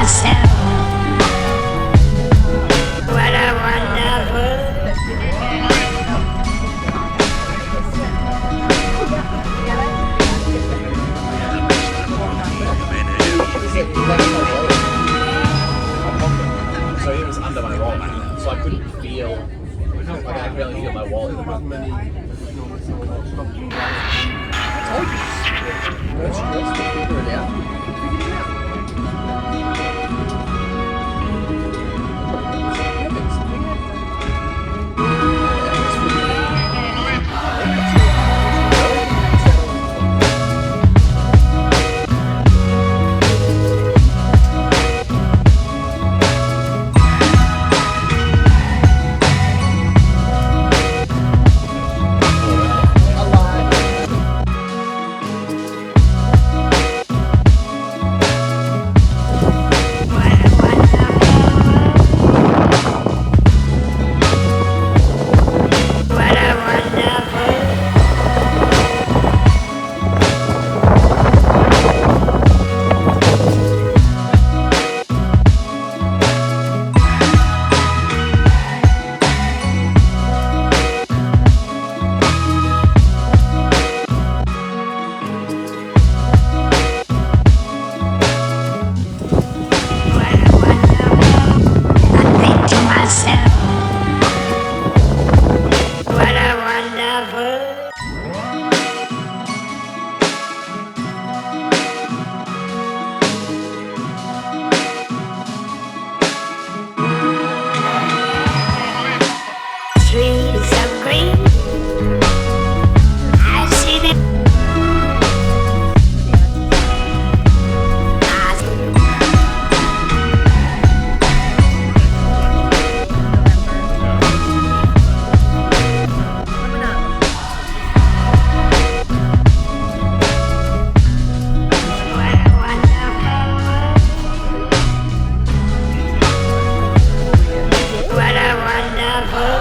myself, what a wonderful. So it was under my wallet, so I couldn't feel, like I could barely feel my wallet. I told you. Let's figure it out. Trees of green, I see them. What a wonderful.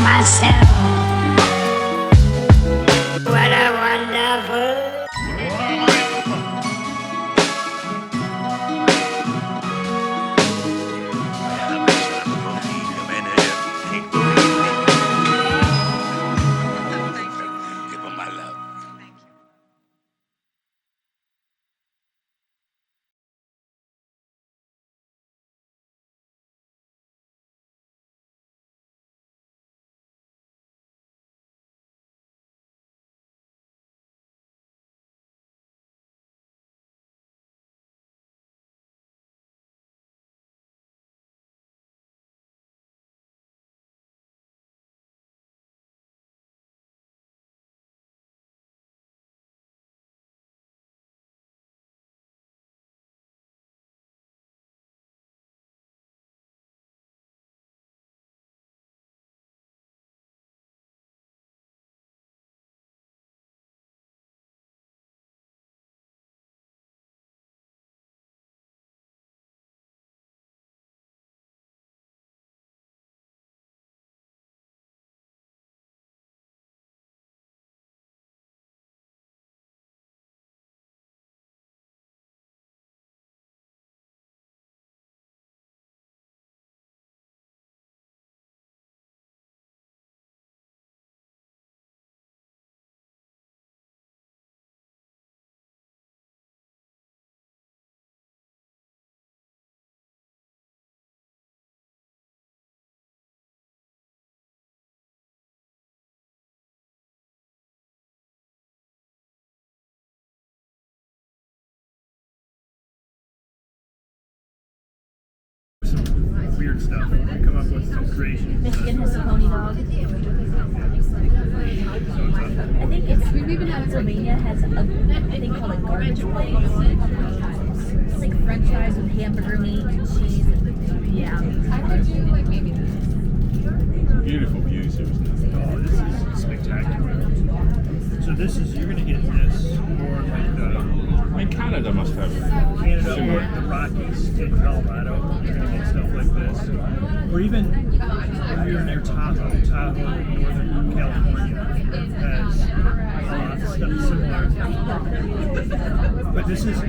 Myself, what a wonderful. Give them my love. Weird stuff. Come up with some creation. Michigan has a pony dog. I think it's Pennsylvania has a thing called a garbage place. It's like French fries with hamburger meat and cheese. Yeah. I would do like maybe this. beautiful views here, isn't it? Oh, this is spectacular. So this is, you're going to get this, or like the I mean, Canada must have Canada similar. or the Rockies in Colorado. You're going to get stuff like this. Or even if you're near Tahoe, Northern California has stuff similar. But this is, I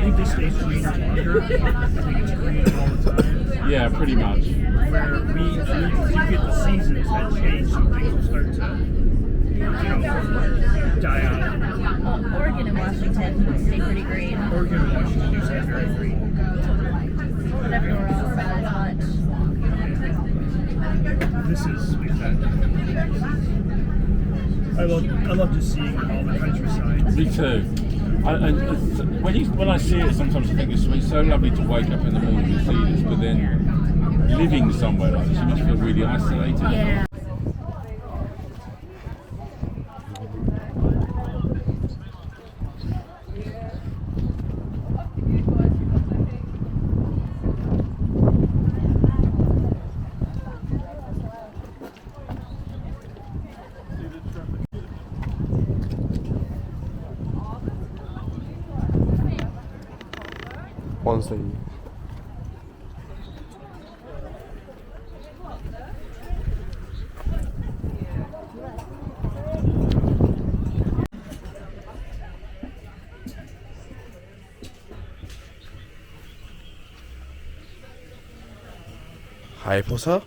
think this stays green longer. I think it's green all the time. Yeah, pretty much. Where we if you get the seasons that change, some things will start to, die out. Oregon and Washington stay pretty green. Oregon and Washington do stay very green. But everywhere else, not as much. This is spectacular. I love just seeing all the countryside. Me too. When I see it, sometimes I think it's so lovely to wake up in the morning and see this, but then living somewhere like this, you must feel really isolated. Yeah. Hi Potter.